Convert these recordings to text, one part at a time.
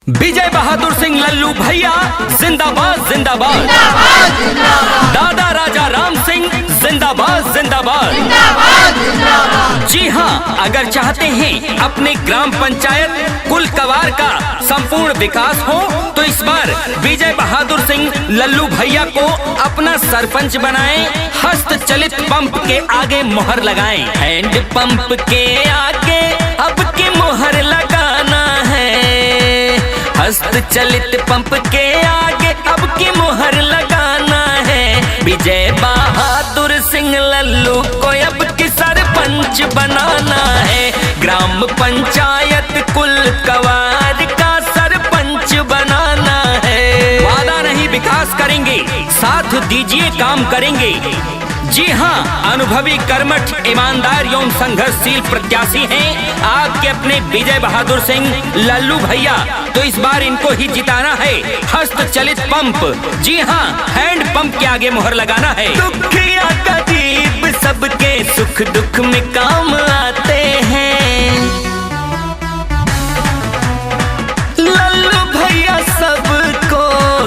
विजय बहादुर सिंह लल्लू भैया जिंदाबाद जिंदाबाद। दादा राजा राम सिंह जिंदाबाद जिंदाबाद। जी हाँ, अगर चाहते हैं अपने ग्राम पंचायत कुलकवार का संपूर्ण विकास हो तो इस बार विजय बहादुर सिंह लल्लू भैया को अपना सरपंच बनाएं। हस्त चलित पंप के आगे मोहर लगाएं। हैंड पंप के आगे अब की मोहर लगाना है। हस्त चलित पंप के आगे अब की मोहर लगाना है। विजय बहादुर सिंह लल्लू को अब की सरपंच बनाना है। ग्राम पंचायत कुलकवार का सरपंच बनाना है। वादा नहीं विकास करेंगे, साथ दीजिए काम करेंगे। जी हाँ, अनुभवी कर्मठ ईमानदार एवं संघर्षशील प्रत्याशी हैं आपके अपने विजय बहादुर सिंह लल्लू भैया। तो इस बार इनको ही जिताना है। हस्त चलित पंप, जी हाँ, हैंड पंप के आगे मोहर लगाना है। दुखिया गरीब सबके सुख दुख में काम आते हैं। लल्लू भैया सबको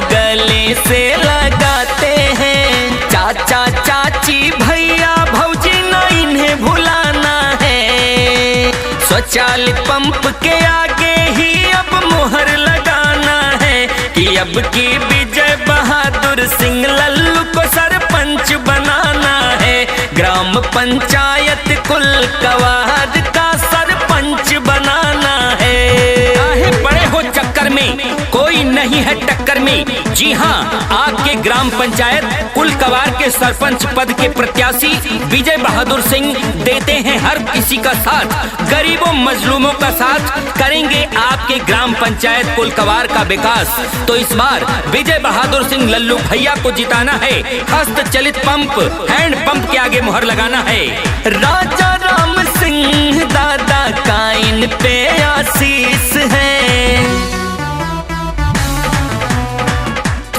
गले से लगाते हैं। चाचा चाची भैया भौजी ना इन्हें भुलाना है। स्वचालित पंप के आगे ही अब मोहर लगाना है कि अब की विजय बहादुर सिंह लल्लू को सरपंच बनाना है। ग्राम पंचायत कुलकवार का सरपंच बनाना है। काहे पड़े हो चक्कर में, कोई नहीं है टक्कर में। जी हाँ, आपके ग्राम पंचायत कुलकवार के सरपंच पद के प्रत्याशी विजय बहादुर सिंह देते हैं हर किसी का साथ। गरीबों मजलूमों का साथ करेंगे आपके ग्राम पंचायत कुलकवार का विकास। तो इस बार विजय बहादुर सिंह लल्लू भैया को जिताना है। हस्त चलित पंप, हैंड पंप के आगे मोहर लगाना है। राजा राम सिंह दादा का इन पे आशीष है।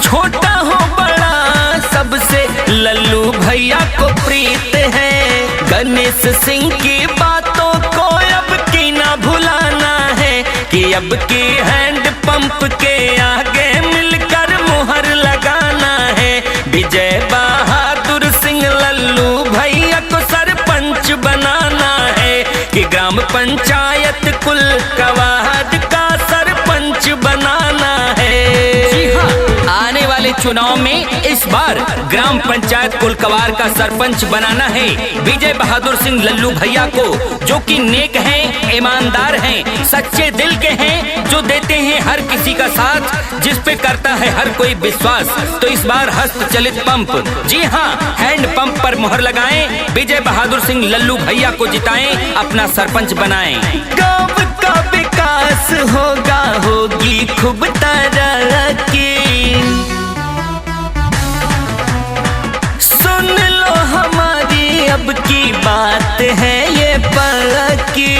छोटा हो बड़ा सबसे लल्लू भैया को प्रीत है। गणेश सिंह की बातों को अब की ना भुलाना है कि अब की हैंड पंप के आगे मिलकर मोहर लगाना है। विजय बहादुर सिंह लल्लू भैया को सरपंच बनाना है कि ग्राम पंचायत कुलकवार का सरपंच बनाना है। जी हाँ, आने वाले चुनाव में इस बार ग्राम पंचायत कुलकवार का सरपंच बनाना है विजय बहादुर सिंह लल्लू भैया को, जो कि नेक हैं, ईमानदार हैं, सच्चे दिल के हैं, जो देते हैं हर किसी का साथ, जिस पे करता है हर कोई विश्वास। तो इस बार हस्त चलित पंप, जी हाँ, हैंड पंप पर मोहर लगाएं। विजय बहादुर सिंह लल्लू भैया को जिताएं, अपना सरपंच बनाएं। गाँव का विकास होगा, होगी खूब तरक्की। सुन लो हमारी अब की बात है ये पक्की।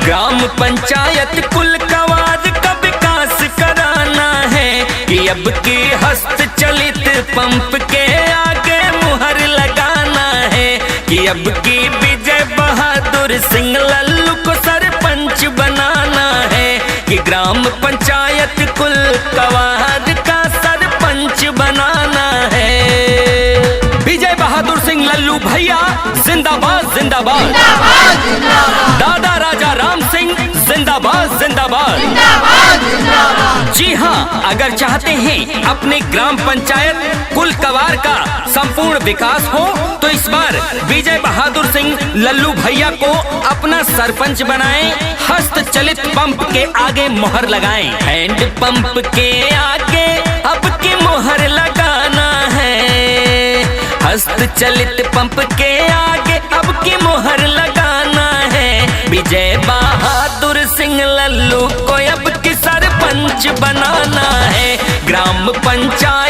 ग्राम पंचायत कुलकवार का विकास कराना है कि अब की हस्त चलित पंप के आगे मुहर लगाना है कि अब की विजय बहादुर सिंह लल्लू को सरपंच बनाना है कि ग्राम पंचायत कुलकवार का सरपंच बनाना है। विजय बहादुर सिंह लल्लू भैया जिंदाबाद जिंदाबाद। दादा राजा राम सिंह जिंदाबाद जिंदाबाद। जी हाँ, अगर चाहते हैं अपने ग्राम पंचायत कुलकवार का संपूर्ण विकास हो तो इस बार विजय बहादुर सिंह लल्लू भैया को अपना सरपंच बनाएं। हस्त चलित पंप के आगे मोहर लगाएं। हैंड पंप के आगे अब की मोहर लगाना है। हस्त चलित पंप के आगे अब की मोहर लगाना है। विजय बहादुर सिंह लल्लू को अब की सरपंच बनाना है। ग्राम पंचायत